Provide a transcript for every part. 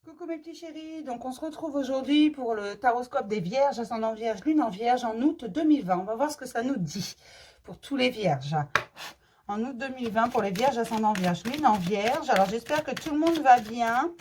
Coucou mes petits chéris, donc on se retrouve aujourd'hui pour le taroscope des Vierges, ascendant Vierge, Lune en Vierge en août 2020. On va voir ce que ça nous dit pour tous les Vierges. En août 2020 pour les Vierges, ascendant Vierge, Lune en Vierge. Alors j'espère que tout le monde va bien.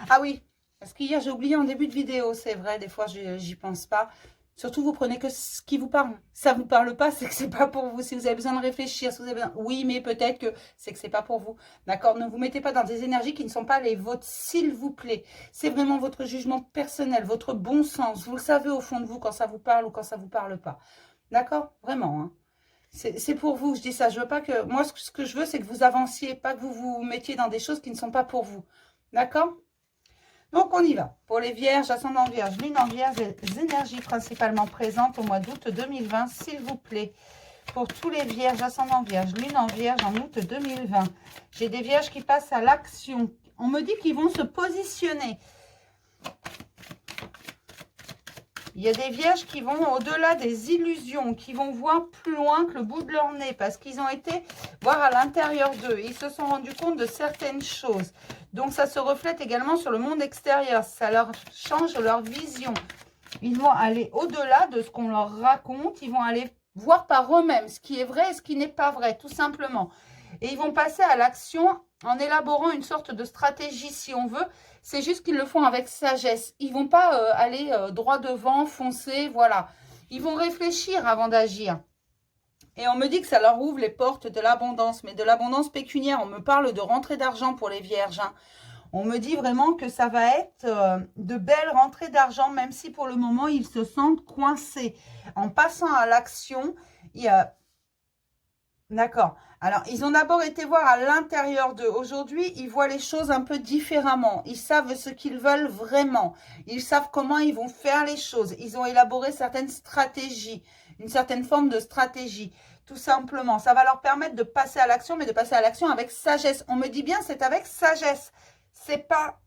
Ah oui, parce qu'hier j'ai oublié en début de vidéo, c'est vrai, des fois j'y pense pas. Surtout, vous prenez que ce qui vous parle. Ça vous parle pas, c'est que c'est pas pour vous. Si vous avez besoin de réfléchir, si vous avez besoin... Oui, mais peut-être que c'est pas pour vous. D'accord? Ne vous mettez pas dans des énergies qui ne sont pas les vôtres, s'il vous plaît. C'est vraiment votre jugement personnel, votre bon sens. Vous le savez au fond de vous quand ça vous parle ou quand ça vous parle pas. D'accord? Vraiment, hein. C'est pour vous, je dis ça. Je veux pas que... Moi, ce que je veux, c'est que vous avanciez, pas que vous vous mettiez dans des choses qui ne sont pas pour vous. D'accord? Donc, on y va. Pour les Vierges, ascendant Vierge, Lune en Vierge, les énergies principalement présentes au mois d'août 2020, s'il vous plaît. Pour tous les Vierges, ascendant Vierge, Lune en Vierge en août 2020. J'ai des Vierges qui passent à l'action. On me dit qu'ils vont se positionner. Il y a des Vierges qui vont au-delà des illusions, qui vont voir plus loin que le bout de leur nez, parce qu'ils ont été voir à l'intérieur d'eux. Ils se sont rendus compte de certaines choses. Donc, ça se reflète également sur le monde extérieur. Ça leur change leur vision. Ils vont aller au-delà de ce qu'on leur raconte. Ils vont aller voir par eux-mêmes ce qui est vrai et ce qui n'est pas vrai, tout simplement. Et ils vont passer à l'action en élaborant une sorte de stratégie, si on veut. C'est juste qu'ils le font avec sagesse. Ils ne vont pas aller droit devant, foncer, voilà. Ils vont réfléchir avant d'agir. Et on me dit que ça leur ouvre les portes de l'abondance, mais de l'abondance pécuniaire. On me parle de rentrée d'argent pour les Vierges, hein. On me dit vraiment que ça va être de belles rentrées d'argent, même si pour le moment, ils se sentent coincés. En passant à l'action, il y a... D'accord. Alors, ils ont d'abord été voir à l'intérieur d'eux. Aujourd'hui, ils voient les choses un peu différemment. Ils savent ce qu'ils veulent vraiment. Ils savent comment ils vont faire les choses. Ils ont élaboré certaines stratégies, une certaine forme de stratégie, tout simplement. Ça va leur permettre de passer à l'action, mais de passer à l'action avec sagesse. On me dit bien, c'est avec sagesse. C'est pas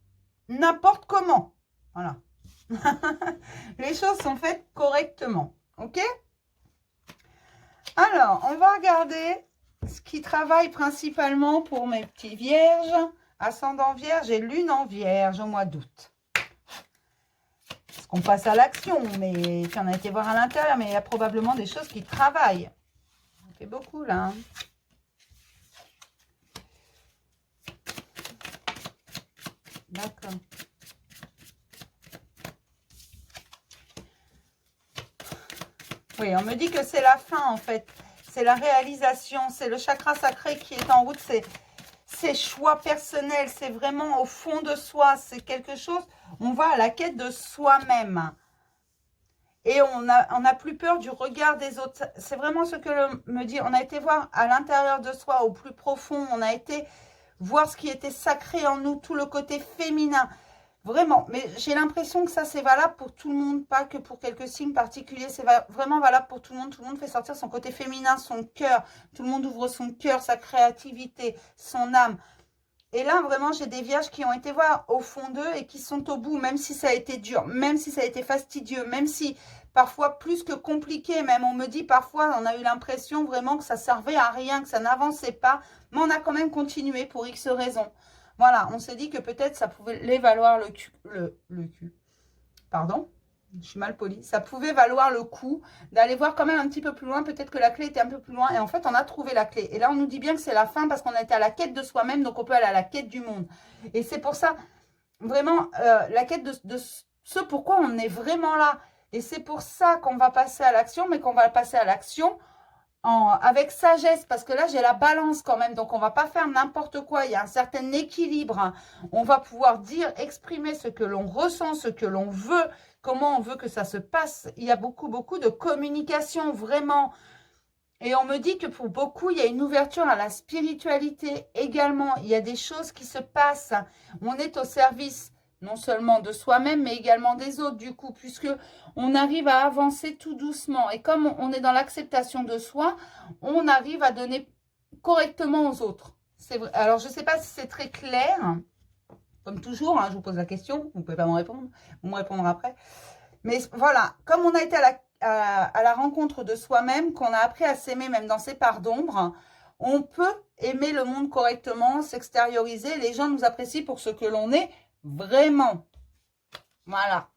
n'importe comment. Voilà. Les choses sont faites correctement. OK? Alors, on va regarder ce qui travaille principalement pour mes petits vierges, ascendant vierge et lune en vierge au mois d'août. Parce qu'on passe à l'action, mais puis on a été voir à l'intérieur, mais il y a probablement des choses qui travaillent. On fait beaucoup là, hein. D'accord. Oui, on me dit que c'est la fin en fait. C'est la réalisation, c'est le chakra sacré qui est en route, c'est choix personnel, c'est vraiment au fond de soi, c'est quelque chose, on va à la quête de soi-même. Et on n'a plus peur du regard des autres. C'est vraiment ce que me dit. On a été voir à l'intérieur de soi, au plus profond, on a été voir ce qui était sacré en nous, tout le côté féminin. Vraiment, mais j'ai l'impression que ça, c'est valable pour tout le monde, pas que pour quelques signes particuliers. C'est vraiment valable pour tout le monde. Tout le monde fait sortir son côté féminin, son cœur. Tout le monde ouvre son cœur, sa créativité, son âme. Et là, vraiment, j'ai des vierges qui ont été voir au fond d'eux et qui sont au bout, même si ça a été dur, même si ça a été fastidieux, même si parfois plus que compliqué, même on me dit parfois, on a eu l'impression vraiment que ça servait à rien, que ça n'avançait pas, mais on a quand même continué pour X raisons. Voilà, on s'est dit que peut-être ça pouvait les valoir le cul. Pardon, je suis mal polie. Ça pouvait valoir le coup d'aller voir quand même un petit peu plus loin. Peut-être que la clé était un peu plus loin. Et en fait, on a trouvé la clé. Et là, on nous dit bien que c'est la fin parce qu'on a été à la quête de soi-même. Donc, on peut aller à la quête du monde. Et c'est pour ça, vraiment, la quête de ce pourquoi on est vraiment là. Et c'est pour ça qu'on va passer à l'action, mais qu'on va passer à l'action avec sagesse, parce que là, j'ai la balance quand même. Donc, on ne va pas faire n'importe quoi. Il y a un certain équilibre, hein. On va pouvoir dire, exprimer ce que l'on ressent, ce que l'on veut, comment on veut que ça se passe. Il y a beaucoup, beaucoup de communication, vraiment. Et on me dit que pour beaucoup, il y a une ouverture à la spiritualité également. Il y a des choses qui se passent. On est au service non seulement de soi-même, mais également des autres, du coup, puisque on arrive à avancer tout doucement. Et comme on est dans l'acceptation de soi, on arrive à donner correctement aux autres. Vrai. Alors, je ne sais pas si c'est très clair. Comme toujours, hein, je vous pose la question. Vous ne pouvez pas me répondre. Vous me répondrez après. Mais voilà, comme on a été à la rencontre de soi-même, qu'on a appris à s'aimer même dans ses parts d'ombre, on peut aimer le monde correctement, s'extérioriser. Les gens nous apprécient pour ce que l'on est Vraiment. Voilà.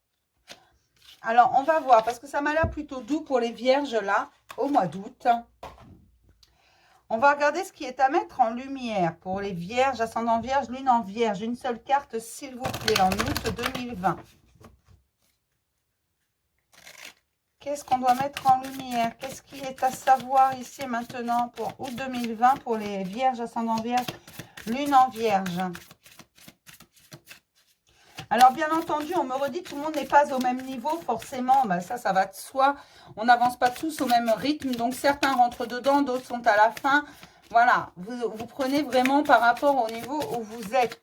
Alors, on va voir, parce que ça m'a l'air plutôt doux pour les vierges, là, au mois d'août. On va regarder ce qui est à mettre en lumière pour les vierges, ascendant vierge, lune en vierge. Une seule carte, s'il vous plaît, en août 2020. Qu'est-ce qu'on doit mettre en lumière? Qu'est-ce qui est à savoir ici et maintenant pour août 2020 pour les vierges, ascendant vierge, lune en vierge? Alors, bien entendu, on me redit que tout le monde n'est pas au même niveau, forcément. Ben, ça va de soi. On n'avance pas tous au même rythme. Donc, certains rentrent dedans, d'autres sont à la fin. Voilà, vous prenez vraiment par rapport au niveau où vous êtes.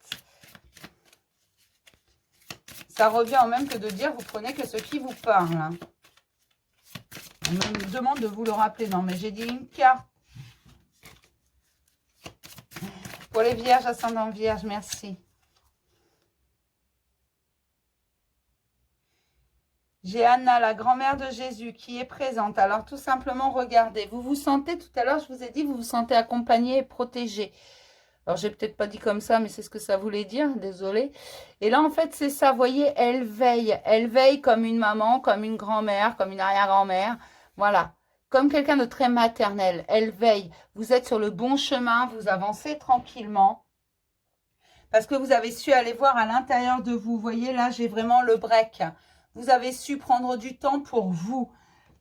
Ça revient au même que de dire, vous prenez que ce qui vous parle. On me demande de vous le rappeler. Non, mais j'ai dit une carte. Pour les vierges, ascendant vierge, merci. J'ai Anna, la grand-mère de Jésus, qui est présente. Alors, tout simplement, regardez. Vous vous sentez, tout à l'heure, je vous ai dit, vous vous sentez accompagné et protégé. Alors, j'ai peut-être pas dit comme ça, mais c'est ce que ça voulait dire. Désolée. Et là, en fait, c'est ça. Vous voyez, elle veille. Elle veille comme une maman, comme une grand-mère, comme une arrière-grand-mère. Voilà. Comme quelqu'un de très maternel. Elle veille. Vous êtes sur le bon chemin. Vous avancez tranquillement. Parce que vous avez su aller voir à l'intérieur de vous. Vous voyez, là, j'ai vraiment le break. Vous avez su prendre du temps pour vous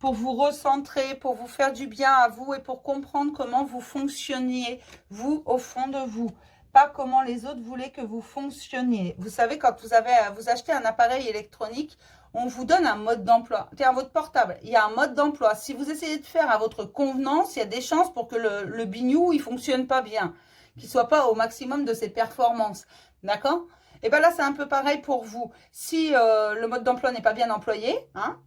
recentrer, pour vous faire du bien à vous et pour comprendre comment vous fonctionniez, vous, au fond de vous. Pas comment les autres voulaient que vous fonctionniez. Vous savez, quand vous achetez un appareil électronique, on vous donne un mode d'emploi. Tiens, votre portable, il y a un mode d'emploi. Si vous essayez de faire à votre convenance, il y a des chances pour que le bignou, il ne fonctionne pas bien, qu'il ne soit pas au maximum de ses performances. D'accord ? Et bien là, c'est un peu pareil pour vous. Si le mode d'emploi n'est pas bien employé, hein,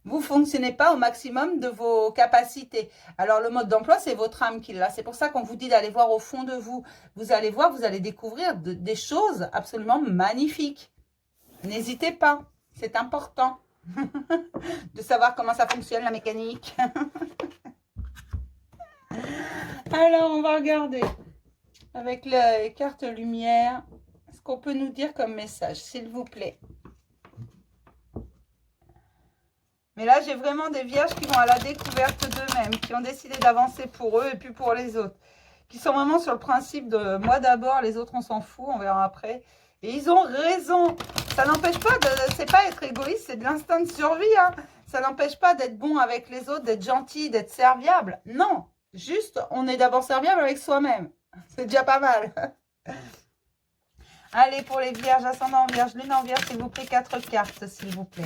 vous ne fonctionnez pas au maximum de vos capacités. Alors, le mode d'emploi, c'est votre âme qui l'a. C'est pour ça qu'on vous dit d'aller voir au fond de vous. Vous allez voir, vous allez découvrir des choses absolument magnifiques. N'hésitez pas, c'est important de savoir comment ça fonctionne, la mécanique. Alors, on va regarder avec les cartes lumière ce qu'on peut nous dire comme message, s'il vous plaît. Mais là, j'ai vraiment des vierges qui vont à la découverte d'eux-mêmes, qui ont décidé d'avancer pour eux et puis pour les autres. Qui sont vraiment sur le principe de moi d'abord, les autres on s'en fout, on verra après. Et ils ont raison. Ça n'empêche pas c'est pas être égoïste, c'est de l'instinct de survie. Hein. Ça n'empêche pas d'être bon avec les autres, d'être gentil, d'être serviable. Non, juste on est d'abord serviable avec soi-même. C'est déjà pas mal. Allez, pour les vierges, ascendant vierge, lune en vierge, s'il vous plaît, 4 cartes, s'il vous plaît.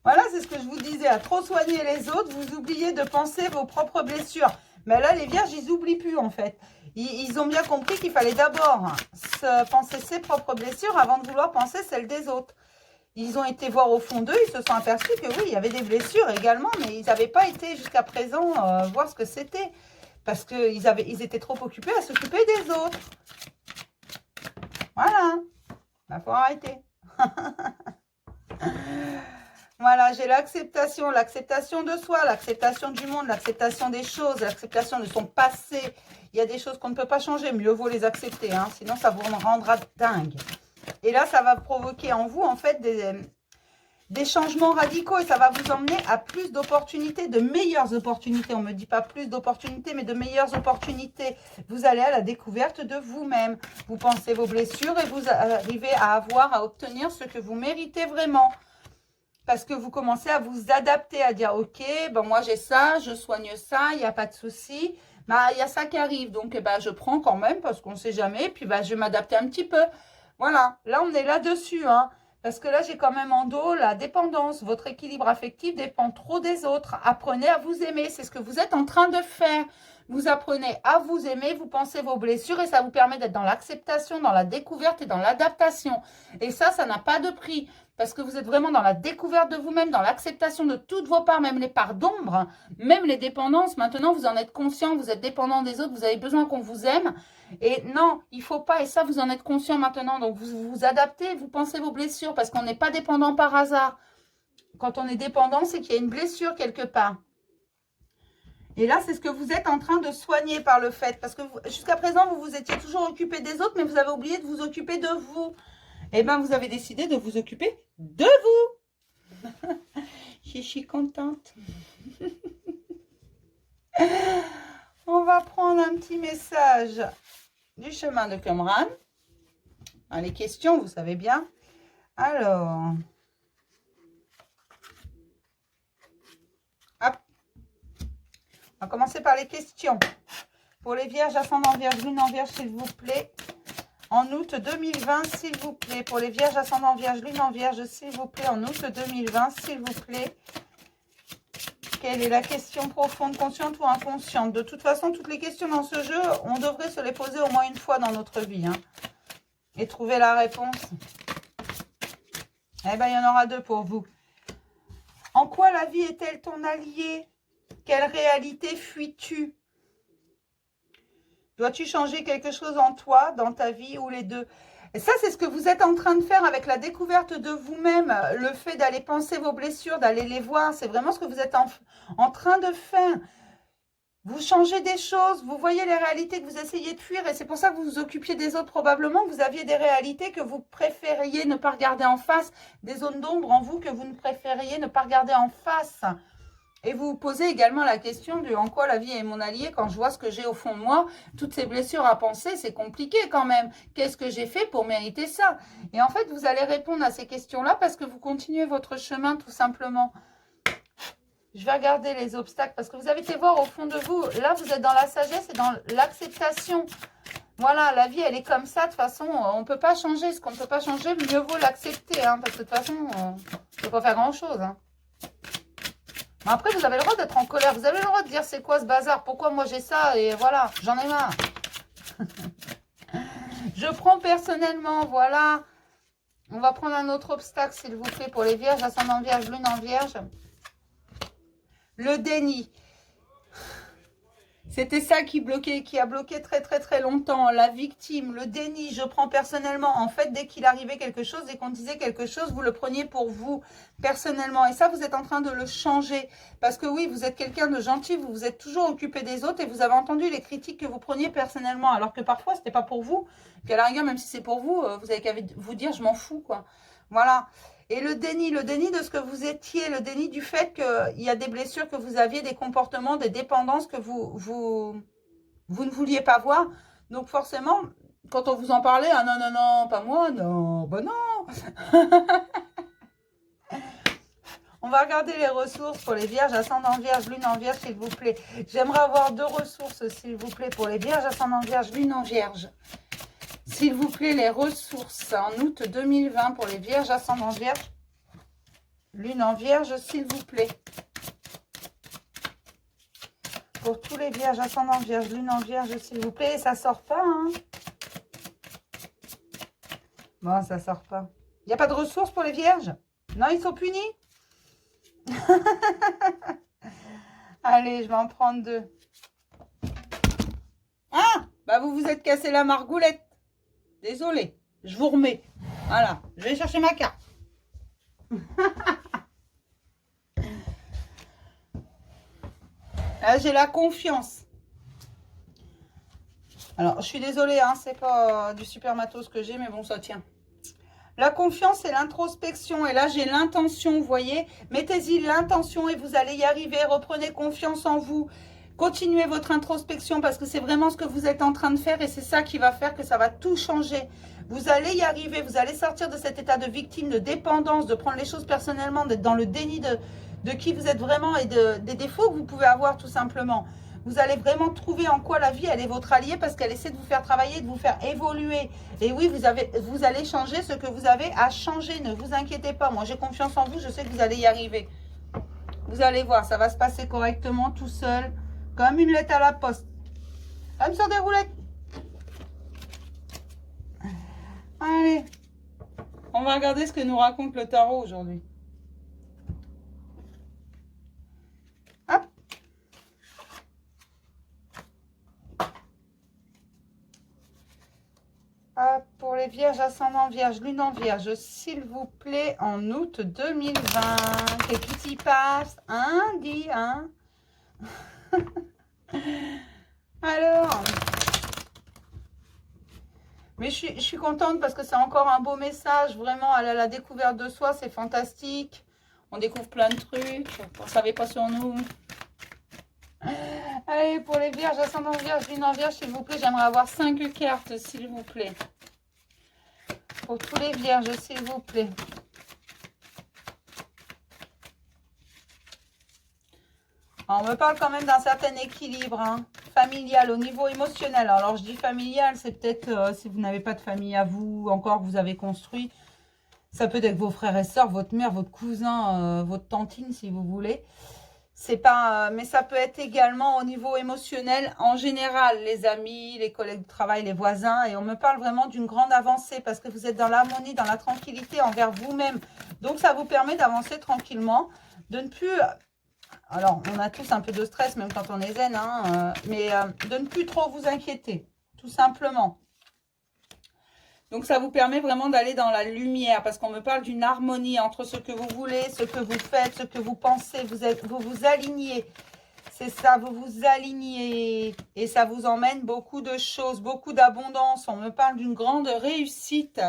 Voilà, c'est ce que je vous disais. À trop soigner les autres, vous oubliez de penser vos propres blessures. Mais là, les vierges, ils n'oublient plus, en fait. Ils ont bien compris qu'il fallait d'abord penser ses propres blessures avant de vouloir penser celles des autres. Ils ont été voir au fond d'eux, ils se sont aperçus que oui, il y avait des blessures également, mais ils n'avaient pas été jusqu'à présent voir ce que c'était. Parce qu'ils étaient trop occupés à s'occuper des autres. Voilà. Il faut arrêter. Voilà, j'ai l'acceptation de soi, l'acceptation du monde, l'acceptation des choses, l'acceptation de son passé. Il y a des choses qu'on ne peut pas changer, mieux vaut les accepter, hein, sinon ça vous rendra dingue. Et là, ça va provoquer en vous, en fait, des changements radicaux et ça va vous emmener à plus d'opportunités, de meilleures opportunités. On ne me dit pas plus d'opportunités, mais de meilleures opportunités. Vous allez à la découverte de vous-même. Vous pensez vos blessures et vous arrivez à obtenir ce que vous méritez vraiment. Parce que vous commencez à vous adapter, à dire, ok, ben moi j'ai ça, je soigne ça, il n'y a pas de souci. Ben, il y a ça qui arrive, donc ben, je prends quand même, parce qu'on ne sait jamais, puis ben, je vais m'adapter un petit peu. Voilà, là on est là-dessus, hein, parce que là j'ai quand même en dos la dépendance. Votre équilibre affectif dépend trop des autres. Apprenez à vous aimer, c'est ce que vous êtes en train de faire. Vous apprenez à vous aimer, vous pensez vos blessures et ça vous permet d'être dans l'acceptation, dans la découverte et dans l'adaptation. Et ça n'a pas de prix. Parce que vous êtes vraiment dans la découverte de vous-même, dans l'acceptation de toutes vos parts, même les parts d'ombre, même les dépendances. Maintenant, vous en êtes conscient, vous êtes dépendant des autres, vous avez besoin qu'on vous aime. Et non, il ne faut pas, et ça, vous en êtes conscient maintenant. Donc, vous vous adaptez, vous pensez vos blessures, parce qu'on n'est pas dépendant par hasard. Quand on est dépendant, c'est qu'il y a une blessure quelque part. Et là, c'est ce que vous êtes en train de soigner par le fait. Parce que jusqu'à présent, vous vous étiez toujours occupé des autres, mais vous avez oublié de vous occuper de vous. Et bien, vous avez décidé de vous occuper de vous. Je suis contente. On va prendre un petit message du chemin de Qumran. Les questions, vous savez bien. Alors, hop. On va commencer par les questions. Pour les vierges, ascendant vierge, lune en vierge, s'il vous plaît. En août 2020, s'il vous plaît. Pour les vierges, ascendant vierge, lune en vierge, s'il vous plaît. En août 2020, s'il vous plaît. Quelle est la question profonde, consciente ou inconsciente? De toute façon, toutes les questions dans ce jeu, on devrait se les poser au moins une fois dans notre vie. Et trouver la réponse. Eh bien, il y en aura deux pour vous. En quoi la vie est-elle ton allié? Quelle réalité fuis-tu? Dois-tu changer quelque chose en toi, dans ta vie, ou les deux? Et ça, c'est ce que vous êtes en train de faire avec la découverte de vous-même. Le fait d'aller penser vos blessures, d'aller les voir. C'est vraiment ce que vous êtes en train de faire. Vous changez des choses, vous voyez les réalités que vous essayez de fuir. Et c'est pour ça que vous vous occupiez des autres probablement. Vous aviez des réalités que vous préfériez ne pas regarder en face. Des zones d'ombre en vous que vous ne préfériez ne pas regarder en face. Et vous vous posez également la question de en quoi la vie est mon allié quand je vois ce que j'ai au fond de moi. Toutes ces blessures à penser, c'est compliqué quand même. Qu'est-ce que j'ai fait pour mériter ça? Et en fait, vous allez répondre à ces questions-là parce que vous continuez votre chemin tout simplement. Je vais regarder les obstacles parce que vous avez été voir au fond de vous. Là, vous êtes dans la sagesse et dans l'acceptation. Voilà, la vie, elle est comme ça. De toute façon, on ne peut pas changer. Ce qu'on ne peut pas changer, mieux vaut l'accepter. Parce que de toute façon, on ne peut pas faire grand-chose. Après, vous avez le droit d'être en colère. Vous avez le droit de dire c'est quoi ce bazar? Pourquoi moi j'ai ça? Et voilà, j'en ai marre. Je prends personnellement, voilà. On va prendre un autre obstacle, s'il vous plaît, pour les vierges, ascendant vierge, lune en vierge. Le déni. C'était ça qui bloquait, qui a bloqué très très très longtemps. La victime, le déni, je prends personnellement. En fait, dès qu'il arrivait quelque chose, dès qu'on disait quelque chose, vous le preniez pour vous, personnellement. Et ça, vous êtes en train de le changer. Parce que oui, vous êtes quelqu'un de gentil, vous vous êtes toujours occupé des autres et vous avez entendu les critiques que vous preniez personnellement. Alors que parfois, ce n'était pas pour vous. Qu'à la rigueur, même si c'est pour vous, vous avez qu'à vous dire, je m'en fous, quoi. Voilà. Et le déni de ce que vous étiez, le déni du fait qu'il y a des blessures que vous aviez, des comportements, des dépendances que vous ne vouliez pas voir. Donc forcément, quand on vous en parlait, ah non, non, non, pas moi, non, bah non. On va regarder les ressources pour les vierges, ascendant vierge, lune en vierge, s'il vous plaît. J'aimerais avoir deux ressources, s'il vous plaît, pour les vierges, ascendant vierge, lune en vierge. S'il vous plaît, les ressources en août 2020 pour les vierges, ascendant vierge, lune en vierge, s'il vous plaît. Pour tous les vierges, ascendant vierge, lune en vierge, s'il vous plaît. Et ça sort pas, hein? Bon, ça sort pas. Il n'y a pas de ressources pour les vierges? Non, ils sont punis? Allez, je vais en prendre deux. Ah, bah vous vous êtes cassé la margoulette. Désolée, je vous remets. Voilà, je vais chercher ma carte. Là, j'ai la confiance. Alors, je suis désolée, hein, c'est pas du super matos que j'ai, mais bon, ça tient. La confiance et l'introspection. Et là, j'ai l'intention, vous voyez. Mettez-y l'intention et vous allez y arriver. Reprenez confiance en vous. Continuez votre introspection parce que c'est vraiment ce que vous êtes en train de faire et c'est ça qui va faire que ça va tout changer. Vous allez y arriver, vous allez sortir de cet état de victime, de dépendance, de prendre les choses personnellement, d'être dans le déni de qui vous êtes vraiment et des défauts que vous pouvez avoir tout simplement. Vous allez vraiment trouver en quoi la vie, elle est votre alliée parce qu'elle essaie de vous faire travailler, de vous faire évoluer. Et oui, vous allez changer ce que vous avez à changer, ne vous inquiétez pas. Moi, j'ai confiance en vous, je sais que vous allez y arriver. Vous allez voir, ça va se passer correctement tout seul. Comme une lettre à la poste. Comme sur des roulettes. Allez. On va regarder ce que nous raconte le tarot aujourd'hui. Hop. Hop. Pour les vierges, ascendant vierge, lune en vierge, s'il vous plaît, en août 2020. Qu'est-ce qui s'y passe? Hein, dis, hein? Alors, mais je suis contente parce que c'est encore un beau message. Vraiment, aller à la découverte de soi, c'est fantastique. On découvre plein de trucs qu'on ne savait pas sur nous. Allez, pour les vierges, ascendant vierge, lune en vierge, s'il vous plaît, j'aimerais avoir 5 cartes, s'il vous plaît. Pour tous les vierges, s'il vous plaît. Alors, on me parle quand même d'un certain équilibre familial au niveau émotionnel. Alors, je dis familial, c'est peut-être si vous n'avez pas de famille à vous, encore que vous avez construit. Ça peut être vos frères et sœurs, votre mère, votre cousin, votre tantine, si vous voulez. C'est pas, mais ça peut être également au niveau émotionnel, en général, les amis, les collègues de travail, les voisins. Et on me parle vraiment d'une grande avancée parce que vous êtes dans l'harmonie, dans la tranquillité envers vous-même. Donc, ça vous permet d'avancer tranquillement, de ne plus... Alors, on a tous un peu de stress, même quand on est zen, mais de ne plus trop vous inquiéter, tout simplement. Donc, ça vous permet vraiment d'aller dans la lumière, parce qu'on me parle d'une harmonie entre ce que vous voulez, ce que vous faites, ce que vous pensez. Vous vous alignez. C'est ça, vous vous alignez. Et ça vous emmène beaucoup de choses, beaucoup d'abondance. On me parle d'une grande réussite,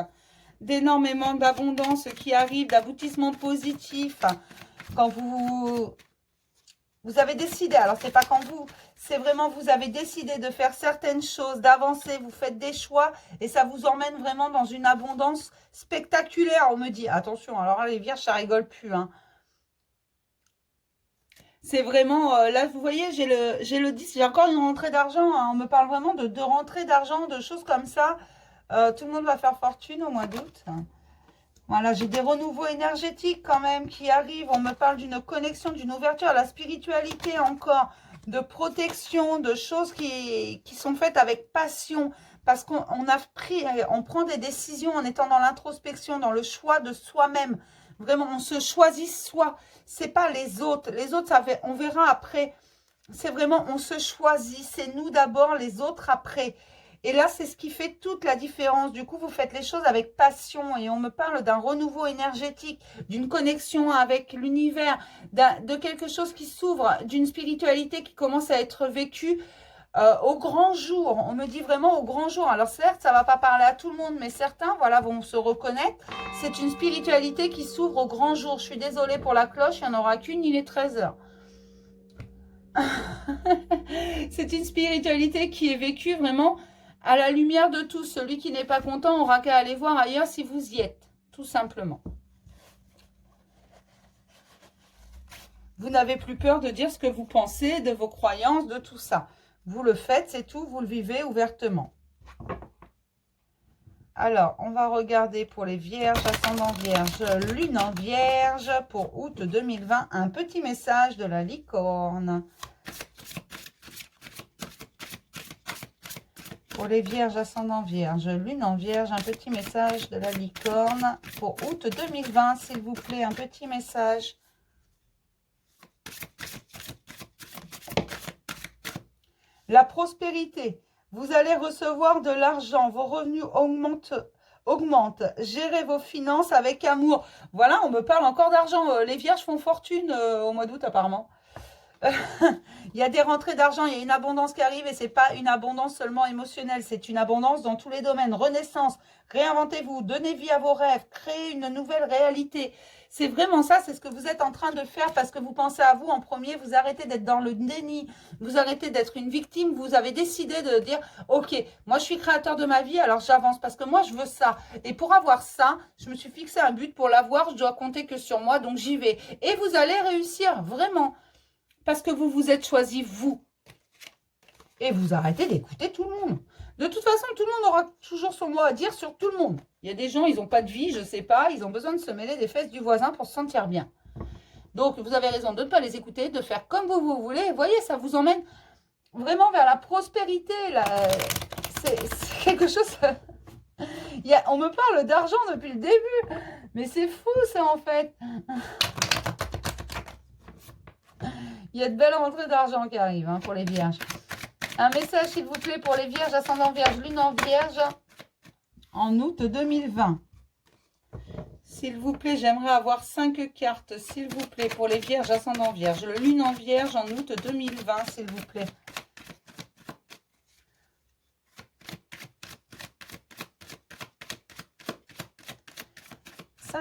d'énormément d'abondance qui arrive, d'aboutissement positif. Quand vous avez décidé, alors c'est pas quand vous, c'est vraiment vous avez décidé de faire certaines choses, d'avancer, vous faites des choix et ça vous emmène vraiment dans une abondance spectaculaire. On me dit, attention, alors là, les vierges, ça rigole plus. C'est vraiment, là vous voyez, j'ai le 10, j'ai encore une rentrée d'argent. On me parle vraiment de rentrée d'argent, de choses comme ça. Tout le monde va faire fortune au mois d'août. Voilà, j'ai des renouveaux énergétiques quand même qui arrivent. On me parle d'une connexion, d'une ouverture à la spiritualité encore, de protection, de choses qui sont faites avec passion. Parce qu'on on prend des décisions en étant dans l'introspection, dans le choix de soi-même. Vraiment, on se choisit soi. C'est pas les autres. Les autres, on verra après. C'est vraiment, on se choisit. C'est nous d'abord, les autres après. Et là, c'est ce qui fait toute la différence. Du coup, vous faites les choses avec passion. Et on me parle d'un renouveau énergétique, d'une connexion avec l'univers, de quelque chose qui s'ouvre, d'une spiritualité qui commence à être vécue au grand jour. On me dit vraiment au grand jour. Alors certes, ça ne va pas parler à tout le monde, mais certains voilà, vont se reconnaître. C'est une spiritualité qui s'ouvre au grand jour. Je suis désolée pour la cloche, il n'y en aura qu'une, il est 13 h. C'est une spiritualité qui est vécue vraiment à la lumière de tous. Celui qui n'est pas content aura qu'à aller voir ailleurs si vous y êtes, tout simplement. Vous n'avez plus peur de dire ce que vous pensez, de vos croyances, de tout ça. Vous le faites, c'est tout, vous le vivez ouvertement. Alors, on va regarder pour les vierges, ascendant vierge, lune en vierge, pour août 2020, un petit message de la licorne. Pour les vierges, ascendant vierge, lune en vierge, un petit message de la licorne. Pour août 2020, s'il vous plaît, un petit message. La prospérité. Vous allez recevoir de l'argent. Vos revenus augmentent. Gérez vos finances avec amour. Voilà, on me parle encore d'argent. Les vierges font fortune au mois d'août apparemment. Il y a des rentrées d'argent, il y a une abondance qui arrive et ce n'est pas une abondance seulement émotionnelle, c'est une abondance dans tous les domaines. Renaissance, réinventez-vous, donnez vie à vos rêves, créez une nouvelle réalité. C'est vraiment ça, c'est ce que vous êtes en train de faire parce que vous pensez à vous en premier, vous arrêtez d'être dans le déni, vous arrêtez d'être une victime, vous avez décidé de dire « Ok, moi je suis créateur de ma vie, alors j'avance parce que moi je veux ça. Et pour avoir ça, je me suis fixé un but pour l'avoir, je dois compter que sur moi, donc j'y vais. » Et vous allez réussir, vraiment. Parce que vous vous êtes choisi, vous. Et vous arrêtez d'écouter tout le monde. De toute façon, tout le monde aura toujours son mot à dire sur tout le monde. Il y a des gens, ils n'ont pas de vie, je ne sais pas. Ils ont besoin de se mêler des fesses du voisin pour se sentir bien. Donc, vous avez raison de ne pas les écouter, de faire comme vous voulez. Vous voyez, ça vous emmène vraiment vers la prospérité. C'est quelque chose... On me parle d'argent depuis le début. Mais c'est fou, ça, en fait. Il y a de belles rentrées d'argent qui arrivent pour les vierges. Un message, s'il vous plaît, pour les vierges, ascendant vierge, lune en vierge, en août 2020. S'il vous plaît, j'aimerais avoir 5 cartes, s'il vous plaît, pour les vierges, ascendant vierge, lune en vierge, en août 2020, s'il vous plaît.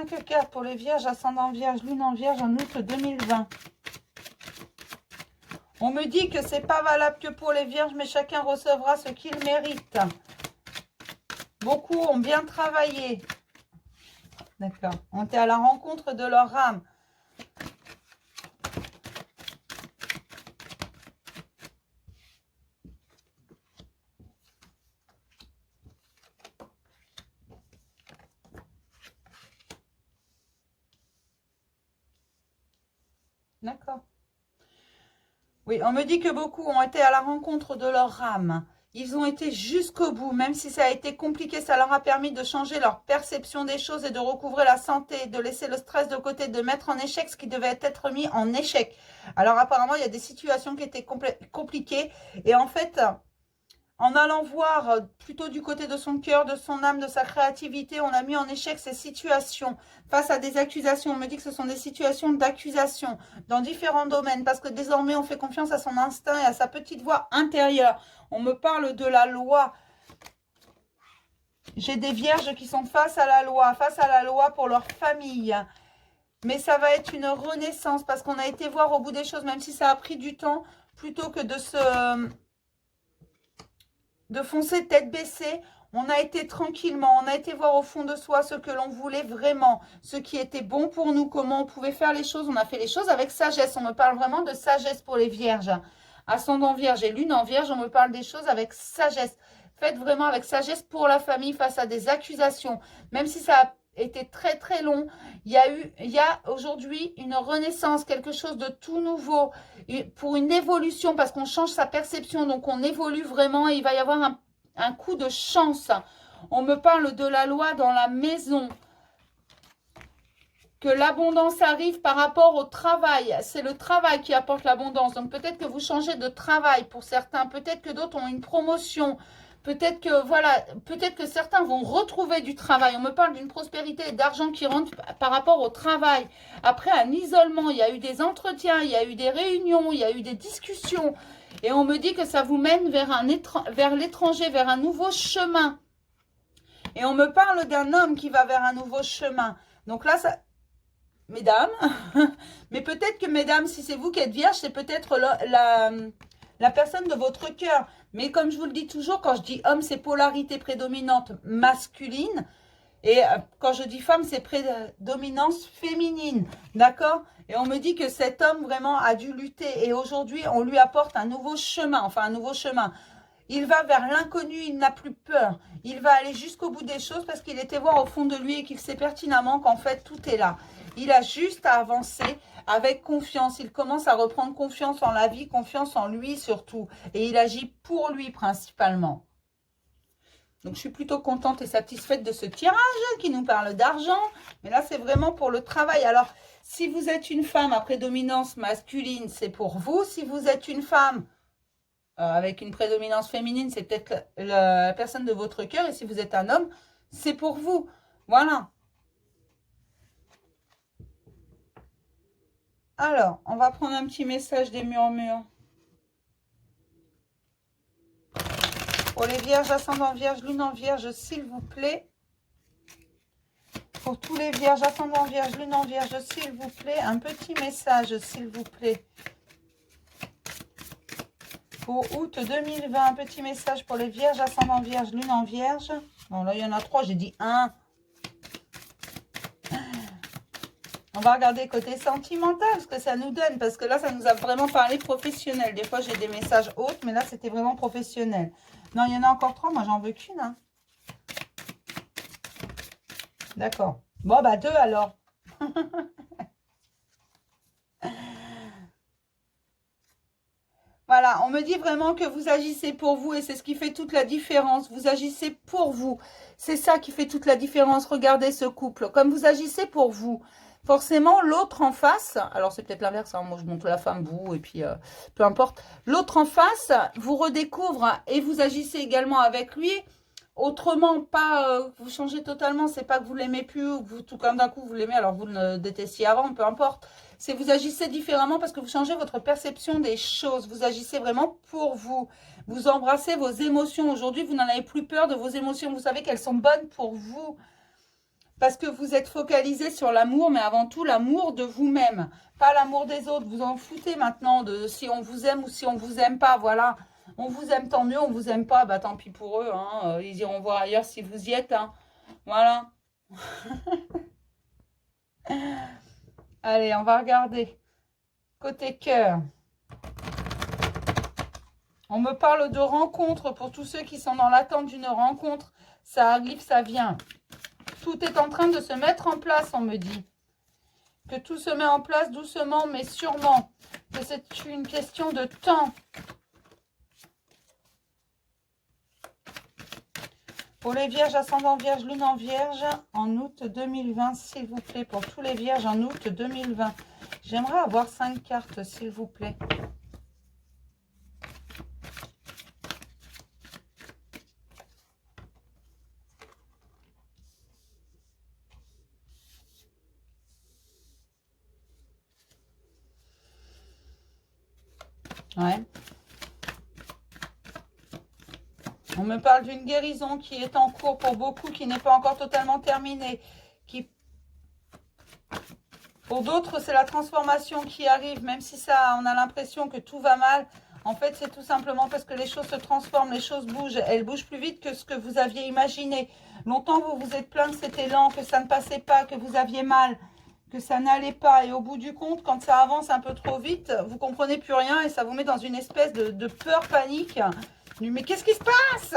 5 cartes pour les vierges, ascendant vierge, lune en vierge en août 2020. On me dit que c'est pas valable que pour les vierges, mais chacun recevra ce qu'il mérite. Beaucoup ont bien travaillé. D'accord. On est à la rencontre de leur âme. D'accord. Oui, on me dit que beaucoup ont été à la rencontre de leur âme. Ils ont été jusqu'au bout, même si ça a été compliqué, ça leur a permis de changer leur perception des choses et de recouvrer la santé, de laisser le stress de côté, de mettre en échec ce qui devait être mis en échec. Alors apparemment, il y a des situations qui étaient compliquées et en fait, en allant voir plutôt du côté de son cœur, de son âme, de sa créativité, on a mis en échec ces situations face à des accusations. On me dit que ce sont des situations d'accusation dans différents domaines parce que désormais, on fait confiance à son instinct et à sa petite voix intérieure. On me parle de la loi. J'ai des vierges qui sont face à la loi pour leur famille. Mais ça va être une renaissance parce qu'on a été voir au bout des choses, même si ça a pris du temps, plutôt que de foncer tête baissée. On a été tranquillement, on a été voir au fond de soi ce que l'on voulait vraiment, ce qui était bon pour nous, comment on pouvait faire les choses. On a fait les choses avec sagesse. On me parle vraiment de sagesse pour les vierges. Ascendant vierge et lune en vierge, on me parle des choses avec sagesse. Faites vraiment avec sagesse pour la famille face à des accusations. Même si ça a été très très long, il y a aujourd'hui une renaissance, quelque chose de tout nouveau, pour une évolution, parce qu'on change sa perception, donc on évolue vraiment et il va y avoir un coup de chance. On me parle de la loi dans la maison, que l'abondance arrive par rapport au travail. C'est le travail qui apporte l'abondance. Donc peut-être que vous changez de travail pour certains, peut-être que d'autres ont une promotion, peut-être que voilà, peut-être que certains vont retrouver du travail. On me parle d'une prospérité et d'argent qui rentre par rapport au travail. Après un isolement, il y a eu des entretiens, il y a eu des réunions, il y a eu des discussions. Et on me dit que ça vous mène vers l'étranger, vers un nouveau chemin. Et on me parle d'un homme qui va vers un nouveau chemin. Donc là, ça... Mesdames, mais peut-être que mesdames, si c'est vous qui êtes vierge, c'est peut-être la personne de votre cœur. Mais comme je vous le dis toujours, quand je dis homme, c'est polarité prédominante masculine. Et quand je dis femme, c'est prédominance féminine. D'accord? Et on me dit que cet homme vraiment a dû lutter. Et aujourd'hui, on lui apporte un nouveau chemin. Enfin, un nouveau chemin. Il va vers l'inconnu, il n'a plus peur. Il va aller jusqu'au bout des choses parce qu'il était voir au fond de lui et qu'il sait pertinemment qu'en fait, tout est là. Il a juste à avancer avec confiance. Il commence à reprendre confiance en la vie, confiance en lui surtout. Et il agit pour lui principalement. Donc, je suis plutôt contente et satisfaite de ce tirage qui nous parle d'argent. Mais là, c'est vraiment pour le travail. Alors, si vous êtes une femme à prédominance masculine, c'est pour vous. Si vous êtes une femme avec une prédominance féminine, c'est peut-être la personne de votre cœur. Et si vous êtes un homme, c'est pour vous. Voilà. Alors, on va prendre un petit message des murmures. Pour les vierges, ascendant vierge, lune en vierge, s'il vous plaît. Pour tous les vierges, ascendant vierge, lune en vierge, s'il vous plaît. Un petit message, s'il vous plaît. Pour août 2020, un petit message pour les vierges, ascendant vierge, lune en vierge. Bon, là, il y en a 3, j'ai dit 1. On va regarder côté sentimental, ce que ça nous donne. Parce que là, ça nous a vraiment parlé professionnel. Des fois, j'ai des messages autres, mais là, c'était vraiment professionnel. Non, il y en a encore 3. Moi, j'en veux qu'une. Hein. D'accord. Bon, bah 2 alors. Voilà, on me dit vraiment que vous agissez pour vous et c'est ce qui fait toute la différence. Vous agissez pour vous. C'est ça qui fait toute la différence. Regardez ce couple. Comme vous agissez pour vous, forcément, l'autre en face, alors c'est peut-être l'inverse, hein, moi je montre la femme, vous, et puis peu importe. L'autre en face vous redécouvre et vous agissez également avec lui. Autrement, pas vous changez totalement, c'est pas que vous l'aimez plus ou que vous, tout comme d'un coup vous l'aimez alors vous le détestiez avant, peu importe. C'est vous agissez différemment parce que vous changez votre perception des choses. Vous agissez vraiment pour vous. Vous embrassez vos émotions. Aujourd'hui, vous n'en avez plus peur de vos émotions. Vous savez qu'elles sont bonnes pour vous. Parce que vous êtes focalisé sur l'amour, mais avant tout l'amour de vous-même. Pas l'amour des autres. Vous en foutez maintenant de si on vous aime ou si on vous aime pas. Voilà. On vous aime, tant mieux. On vous aime pas, bah tant pis pour eux. Hein. Ils iront voir ailleurs si vous y êtes. Hein. Voilà. Allez, on va regarder. Côté cœur. On me parle de rencontre pour tous ceux qui sont dans l'attente d'une rencontre. Ça arrive, ça vient. Tout est en train de se mettre en place, on me dit. Que tout se met en place doucement, mais sûrement. Que c'est une question de temps. Pour les vierges, ascendant vierge, lune en vierge, en août 2020, s'il vous plaît. Pour tous les vierges, en août 2020. J'aimerais avoir 5 cartes, s'il vous plaît. Ouais. On me parle d'une guérison qui est en cours pour beaucoup, qui n'est pas encore totalement terminée. Pour d'autres, c'est la transformation qui arrive, même si ça, on a l'impression que tout va mal. En fait, c'est tout simplement parce que les choses se transforment, les choses bougent. Elles bougent plus vite que ce que vous aviez imaginé. Longtemps, vous vous êtes plaint que c'était lent, que ça ne passait pas, que vous aviez mal, que ça n'allait pas. Et au bout du compte, quand ça avance un peu trop vite, vous comprenez plus rien et ça vous met dans une espèce de peur, panique. Mais qu'est-ce qui se passe?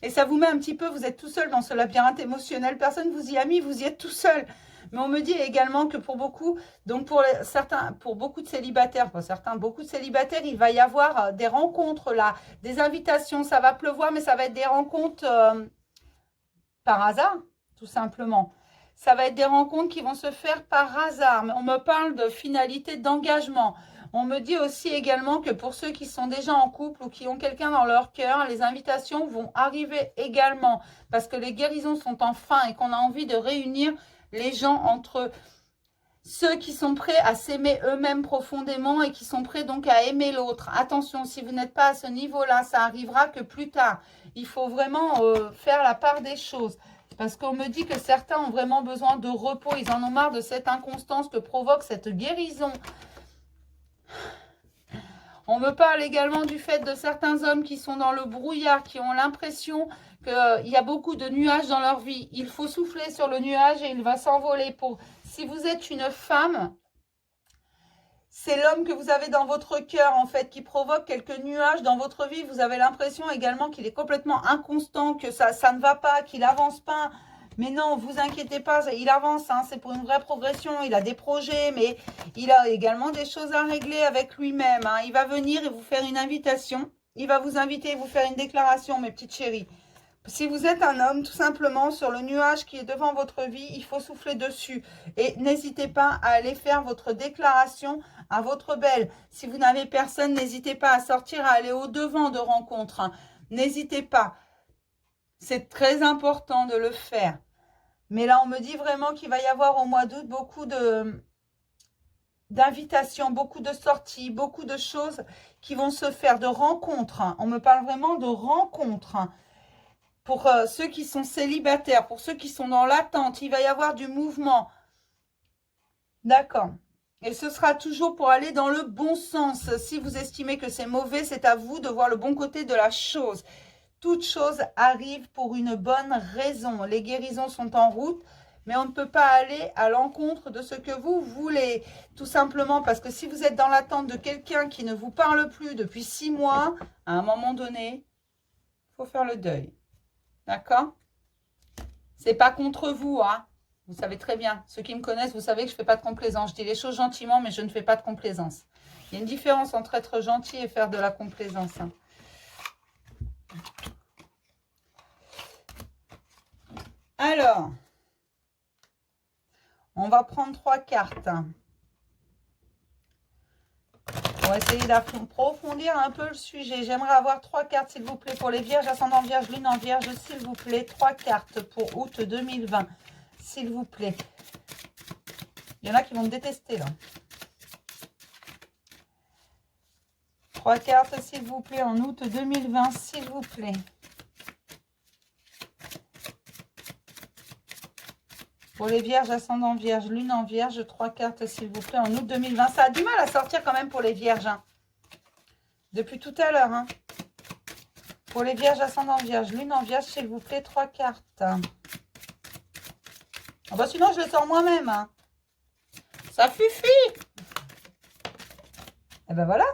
Et ça vous met un petit peu, vous êtes tout seul dans ce labyrinthe émotionnel. Personne vous y a mis, vous y êtes tout seul. Mais on me dit également que pour beaucoup, donc pour certains, pour beaucoup de célibataires, pour certains, beaucoup de célibataires, il va y avoir des rencontres là, des invitations. Ça va pleuvoir, mais ça va être des rencontres par hasard, tout simplement. Ça va être des rencontres qui vont se faire par hasard. Mais on me parle de finalité d'engagement. On me dit aussi également que pour ceux qui sont déjà en couple ou qui ont quelqu'un dans leur cœur, les invitations vont arriver également parce que les guérisons sont en fin et qu'on a envie de réunir les gens entre eux. Ceux qui sont prêts à s'aimer eux-mêmes profondément et qui sont prêts donc à aimer l'autre. Attention, si vous n'êtes pas à ce niveau-là, ça arrivera que plus tard. Il faut vraiment faire la part des choses. Parce qu'on me dit que certains ont vraiment besoin de repos. Ils en ont marre de cette inconstance que provoque cette guérison. On me parle également du fait de certains hommes qui sont dans le brouillard, qui ont l'impression qu'il y a beaucoup de nuages dans leur vie. Il faut souffler sur le nuage et il va s'envoler. Si vous êtes une femme, c'est l'homme que vous avez dans votre cœur, en fait, qui provoque quelques nuages dans votre vie. Vous avez l'impression également qu'il est complètement inconstant, que ça ne va pas, qu'il n'avance pas. Mais non, vous inquiétez pas, il avance, hein, c'est pour une vraie progression. Il a des projets, mais il a également des choses à régler avec lui-même. Hein. Il va venir et vous faire une invitation. Il va vous inviter et vous faire une déclaration, mes petites chéries. Si vous êtes un homme, tout simplement, sur le nuage qui est devant votre vie, il faut souffler dessus. Et n'hésitez pas à aller faire votre déclaration à votre belle. Si vous n'avez personne, n'hésitez pas à sortir, à aller au-devant de rencontres. Hein. N'hésitez pas. C'est très important de le faire. Mais là, on me dit vraiment qu'il va y avoir au mois d'août beaucoup d'invitations, beaucoup de sorties, beaucoup de choses qui vont se faire, de rencontres. Hein. On me parle vraiment de rencontres. Hein. Pour ceux qui sont célibataires, pour ceux qui sont dans l'attente, il va y avoir du mouvement. D'accord. Et ce sera toujours pour aller dans le bon sens. Si vous estimez que c'est mauvais, c'est à vous de voir le bon côté de la chose. Toute chose arrive pour une bonne raison. Les guérisons sont en route, mais on ne peut pas aller à l'encontre de ce que vous voulez. Tout simplement parce que si vous êtes dans l'attente de quelqu'un qui ne vous parle plus depuis 6 mois, à un moment donné, il faut faire le deuil. D'accord? C'est pas contre vous, hein. Vous savez très bien. Ceux qui me connaissent, vous savez que je ne fais pas de complaisance. Je dis les choses gentiment, mais je ne fais pas de complaisance. Il y a une différence entre être gentil et faire de la complaisance. Hein. Alors, on va prendre 3 cartes. On va essayer d'approfondir un peu le sujet. J'aimerais avoir 3 cartes, s'il vous plaît, pour les vierges, ascendant vierge, lune en vierge, s'il vous plaît. 3 cartes pour août 2020, s'il vous plaît. Il y en a qui vont me détester, là. 3 cartes, s'il vous plaît, en août 2020, s'il vous plaît. Pour les vierges, ascendant vierge, lune en vierge, 3 cartes s'il vous plaît, en août 2020. Ça a du mal à sortir quand même pour les vierges. Hein. Depuis tout à l'heure. Hein. Pour les vierges, ascendant vierge, lune en vierge, s'il vous plaît, 3 cartes. Ah bah sinon, je le sors moi-même. Hein. Ça suffit. Et ben voilà.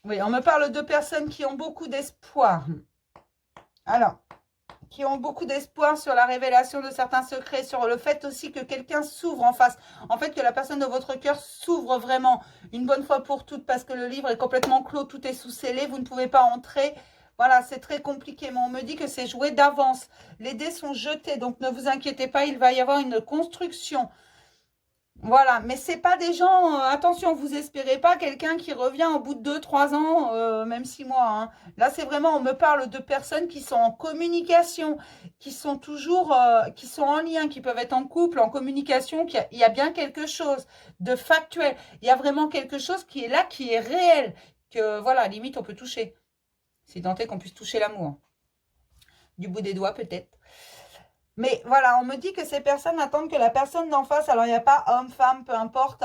Oui, on me parle de personnes qui ont beaucoup d'espoir. Alors, qui ont beaucoup d'espoir sur la révélation de certains secrets, sur le fait aussi que quelqu'un s'ouvre en face. En fait, que la personne de votre cœur s'ouvre vraiment une bonne fois pour toutes parce que le livre est complètement clos, tout est sous scellé, vous ne pouvez pas entrer. Voilà, c'est très compliqué, mais on me dit que c'est joué d'avance. Les dés sont jetés, donc ne vous inquiétez pas, il va y avoir une construction. Voilà, mais c'est pas des gens, attention, vous espérez pas quelqu'un qui revient au bout de 2-3 ans, même 6 mois. Hein. Là, c'est vraiment, on me parle de personnes qui sont en communication, qui sont toujours, qui sont en lien, qui peuvent être en couple, en communication, il y a bien quelque chose de factuel. Il y a vraiment quelque chose qui est là, qui est réel, que voilà, limite, on peut toucher. C'est tenté qu'on puisse toucher l'amour. Du bout des doigts, peut-être. Mais voilà, on me dit que ces personnes attendent que la personne d'en face, alors il n'y a pas homme, femme, peu importe,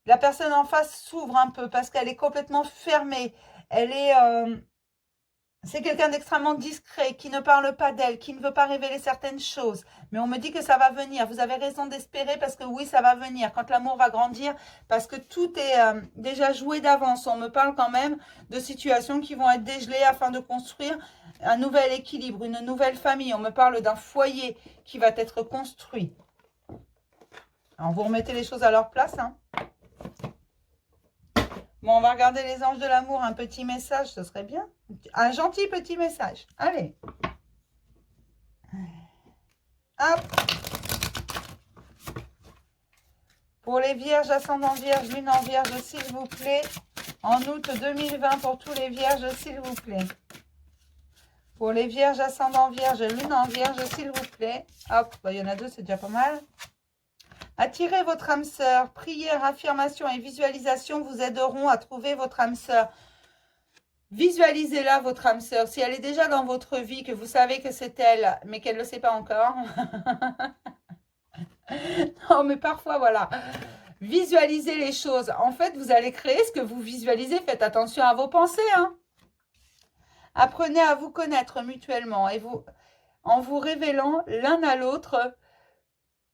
la personne en face s'ouvre un peu parce qu'elle est complètement fermée. Elle est, c'est quelqu'un d'extrêmement discret, qui ne parle pas d'elle, qui ne veut pas révéler certaines choses. Mais on me dit que ça va venir. Vous avez raison d'espérer parce que oui, ça va venir. Quand l'amour va grandir, parce que tout est déjà joué d'avance. On me parle quand même de situations qui vont être dégelées afin de construire un nouvel équilibre, une nouvelle famille. On me parle d'un foyer qui va être construit. Alors, vous remettez les choses à leur place. Hein. Bon, on va regarder les anges de l'amour. Un petit message, ce serait bien. Un gentil petit message. Allez. Hop. Pour les vierges, ascendant vierge, lune en vierge, s'il vous plaît. En août 2020, pour tous les vierges, s'il vous plaît. Pour les vierges, ascendant vierge, lune en vierge, s'il vous plaît. Hop, bah, il y en a 2, c'est déjà pas mal. Attirez votre âme sœur. Prière, affirmation et visualisation vous aideront à trouver votre âme sœur. Visualisez-la, votre âme sœur. Si elle est déjà dans votre vie, que vous savez que c'est elle, mais qu'elle ne le sait pas encore. Non, mais parfois, voilà. Visualisez les choses. En fait, vous allez créer ce que vous visualisez. Faites attention à vos pensées. Hein. Apprenez à vous connaître mutuellement et en vous révélant l'un à l'autre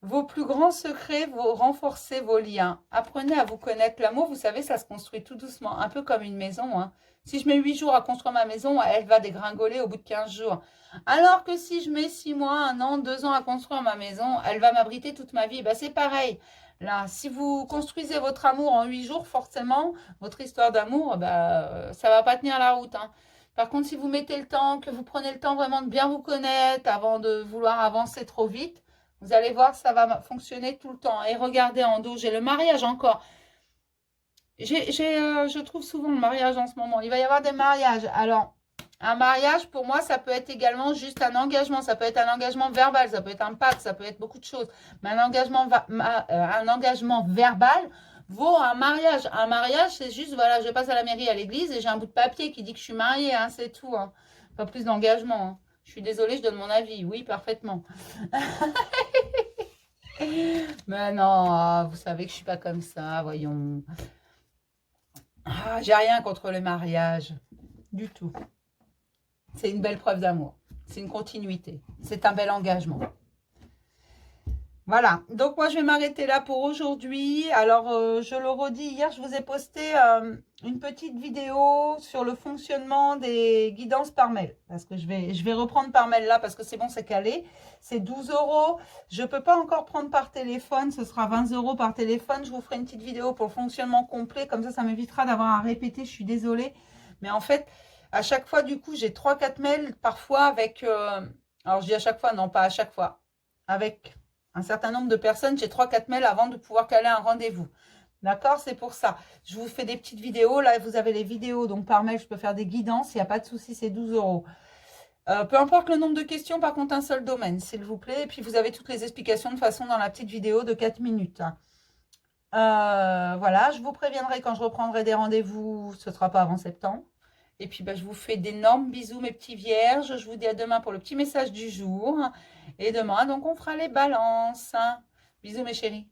vos plus grands secrets, vous renforcez vos liens. Apprenez à vous connaître. L'amour, vous savez, ça se construit tout doucement, un peu comme une maison. Hein. Si je mets 8 jours à construire ma maison, elle va dégringoler au bout de 15 jours. Alors que si je mets 6 mois, 1 an, 2 ans à construire ma maison, elle va m'abriter toute ma vie. Ben, c'est pareil. Là, si vous construisez votre amour en 8 jours, forcément, votre histoire d'amour, ça ne va pas tenir la route. Hein. Par contre, si vous mettez le temps, que vous prenez le temps vraiment de bien vous connaître avant de vouloir avancer trop vite, vous allez voir, ça va fonctionner tout le temps. Et regardez en dos, j'ai le mariage encore. Je trouve souvent le mariage en ce moment. Il va y avoir des mariages. Alors, un mariage, pour moi, ça peut être également juste un engagement. Ça peut être un engagement verbal, ça peut être un pacte, ça peut être beaucoup de choses. Mais un engagement verbal vaut un mariage. Un mariage, c'est juste, voilà, je passe à la mairie, à l'église, et j'ai un bout de papier qui dit que je suis mariée. Hein, c'est tout. Hein. Pas plus d'engagement. Hein. Je suis désolée, je donne mon avis. Oui, parfaitement. Mais non, vous savez que je suis pas comme ça, voyons. J'ai rien contre le mariage, du tout. C'est une belle preuve d'amour. C'est une continuité. C'est un bel engagement. Voilà, donc moi je vais m'arrêter là pour aujourd'hui. Alors je le redis, hier je vous ai posté une petite vidéo sur le fonctionnement des guidances par mail. Parce que je vais reprendre par mail là parce que c'est bon, c'est calé. C'est 12 €. Je ne peux pas encore prendre par téléphone, ce sera 20 € par téléphone. Je vous ferai une petite vidéo pour le fonctionnement complet, comme ça m'évitera d'avoir à répéter, je suis désolée. Mais en fait, à chaque fois du coup j'ai 3-4 mails parfois avec... alors je dis à chaque fois, non pas à chaque fois, avec... un certain nombre de personnes, j'ai 3-4 mails avant de pouvoir caler un rendez-vous. D'accord? C'est pour ça. Je vous fais des petites vidéos. Là, vous avez les vidéos. Donc, par mail, je peux faire des guidances. Il n'y a pas de souci, c'est 12 €. Peu importe le nombre de questions, par contre, un seul domaine, s'il vous plaît. Et puis, vous avez toutes les explications de façon dans la petite vidéo de 4 minutes. Voilà, je vous préviendrai quand je reprendrai des rendez-vous. Ce ne sera pas avant septembre. Et puis, bah, je vous fais d'énormes bisous, mes petits vierges. Je vous dis à demain pour le petit message du jour. Et demain, donc, on fera les balances. Bisous, mes chéris.